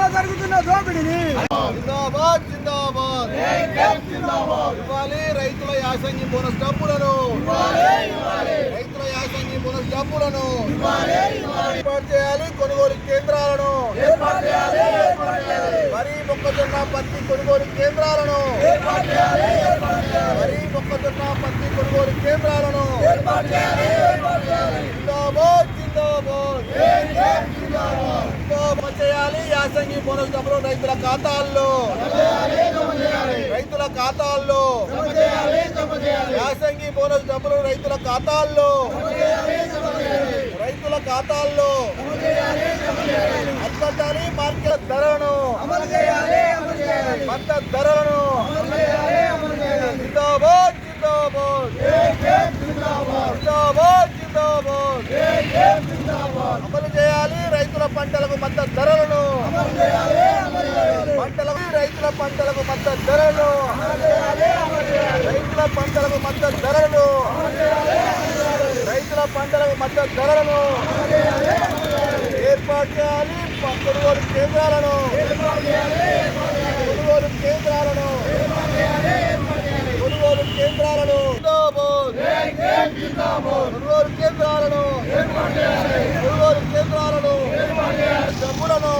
రైతులతో జరుగుతున్న దోపిడీని జిందాబాద్ జిందాబాద్ ఇవ్వాలి రైతుల యాసంగి బోనస్ డబ్బులను రైతుల యాసంగి బోనస్ డబ్బులను ఏర్పాటు చేయాలి. కొనుగోలు కేంద్రాలను వరి మొక్కజొన్న పత్తి కొనుగోలు కేంద్రాలను వరి మొక్కజొన్న పత్తి కొనుగోలు కేంద్రాలను జిందాబాద్ జిందాబాద్ చేయాలి. యాసంగి బోనస్ డబ్బులు రైతుల ఖాతాల్లో యాసంగి బోనస్ డబ్బులు రైతుల ఖాతాల్లో అంతటాని మార్కెట్ ధరలను మద్దతు ధరలను జిందాబాద్ జిందాబాద్ అమలు చేయాలి. రైతుల పంటలకు మద్దతు ధరలను రైతుల పంటలకు మద్దతు ధరలను ఏర్పాటు చేయాలి. కొనుగోలు కేంద్రాలను డబ్బులను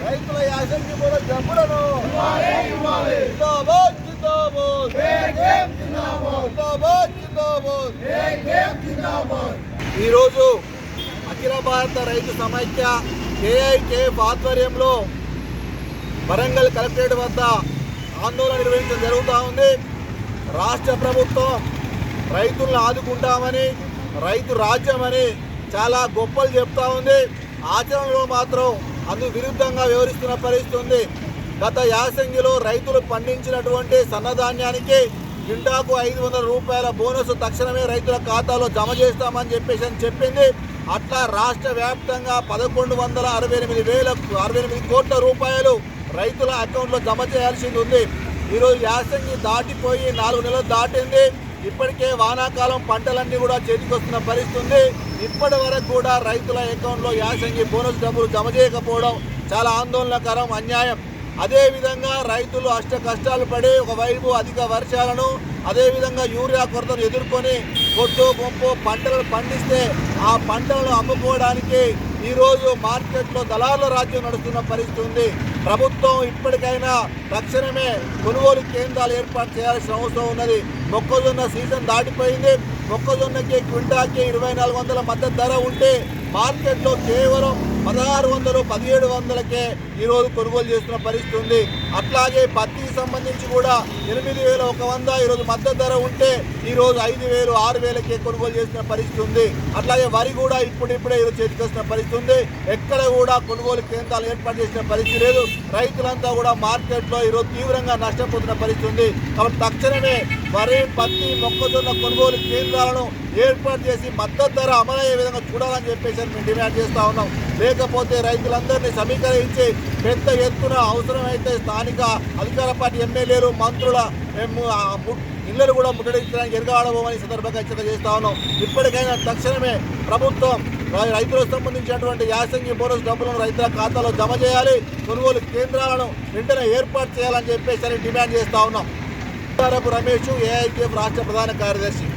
రైతుల యాసంగి కూడా డబ్బులను ఈరోజు అఖిల భారత రైతు సమైక్య KIKF ఆధ్వర్యంలో వరంగల్ కలెక్టరేట్ వద్ద ఆందోళన నిర్వహించడం జరుగుతూ ఉంది. రాష్ట్ర ప్రభుత్వం రైతులను ఆదుకుంటామని, రైతు రాజ్యమని చాలా గొప్పలు చెప్తా ఉంది. ఆచరణలో మాత్రం అందుకు విరుద్ధంగా వ్యవహరిస్తున్న పరిస్థితి ఉంది. గత యాసంగిలో రైతులు పండించినటువంటి సన్నధాన్యానికి క్వింటాకు 500 రూపాయల బోనస్ తక్షణమే రైతుల ఖాతాలో జమ చేస్తామని చెప్పింది. అట్లా రాష్ట్ర వ్యాప్తంగా 1168 కోట్ల రూపాయలు రైతుల అకౌంట్లో జమ చేయాల్సింది ఉంది. ఈరోజు యాసంగి దాటిపోయి 4 నెలలు దాటింది. ఇప్పటికే వానాకాలం పంటలన్నీ కూడా చేతికొస్తున్న పరిస్థితి ఉంది. ఇప్పటి వరకు కూడా రైతుల అకౌంట్లో యాసంగి బోనస్ డబ్బులు జమ చేయకపోవడం చాలా ఆందోళనకరం, అన్యాయం. అదేవిధంగా రైతులు అష్ట కష్టాలు పడి ఒకవైపు అధిక వర్షాలను, అదేవిధంగా యూరియా కొరతను ఎదుర్కొని కొద్దు గొంపు పంటలను పండిస్తే ఆ పంటలను అమ్ముకోవడానికి ఈరోజు మార్కెట్లో దళారుల రాజ్యం నడుస్తున్న పరిస్థితి ఉంది. ప్రభుత్వం ఇప్పటికైనా తక్షణమే కొనుగోలు కేంద్రాలు ఏర్పాటు చేయాల్సిన అవసరం ఉన్నది. మొక్కజొన్న సీజన్ దాటిపోయింది. మొక్కజొన్నకి క్వింటాకి 2400 మద్దతు ధర ఉంటే మార్కెట్లో కేవలం 1600, 1700కే ఈరోజు కొనుగోలు చేస్తున్న పరిస్థితి ఉంది. అట్లాగే పత్తికి సంబంధించి కూడా 8100 ఈరోజు మద్దతు ధర ఉంటే ఈరోజు 5000, 6000కే కొనుగోలు చేస్తున్న పరిస్థితి ఉంది. అట్లాగే వరి కూడా ఇప్పుడిప్పుడే ఈరోజు చేతికి వస్తున్న పరిస్థితి ఉంది. ఎక్కడ కూడా కొనుగోలు కేంద్రాలు ఏర్పాటు చేసిన పరిస్థితి లేదు. రైతులంతా కూడా మార్కెట్లో ఈరోజు తీవ్రంగా నష్టపోతున్న పరిస్థితి ఉంది. కాబట్టి తక్షణమే వరి, పత్తి, మొక్కజొన్న కొనుగోలు కేంద్రాలను ఏర్పాటు చేసి మద్దతు ధర అమలయ్యే విధంగా చూడాలని చెప్పేసి మేము డిమాండ్ చేస్తూ ఉన్నాం. లేకపోతే రైతులందరినీ సమీకరించి పెద్ద ఎత్తున అవసరమైతే స్థానిక అధికార పార్టీ ఎమ్మెల్యేలు, మంత్రుల ఇళ్లను కూడా ముట్టడించడానికి ఎరగాడబోమని సందర్భంగా హెచ్చరిక చేస్తా ఉన్నాం. ఇప్పటికైనా తక్షణమే ప్రభుత్వం రైతులకు సంబంధించినటువంటి యాసంగి బోనస్ డబ్బులను రైతుల ఖాతాలో జమ చేయాలి. కొనుగోలు కేంద్రాలను వెంటనే ఏర్పాటు చేయాలని చెప్పేసి డిమాండ్ చేస్తా ఉన్నాం. రమేష్, AIKF రాష్ట్ర ప్రధాన కార్యదర్శి.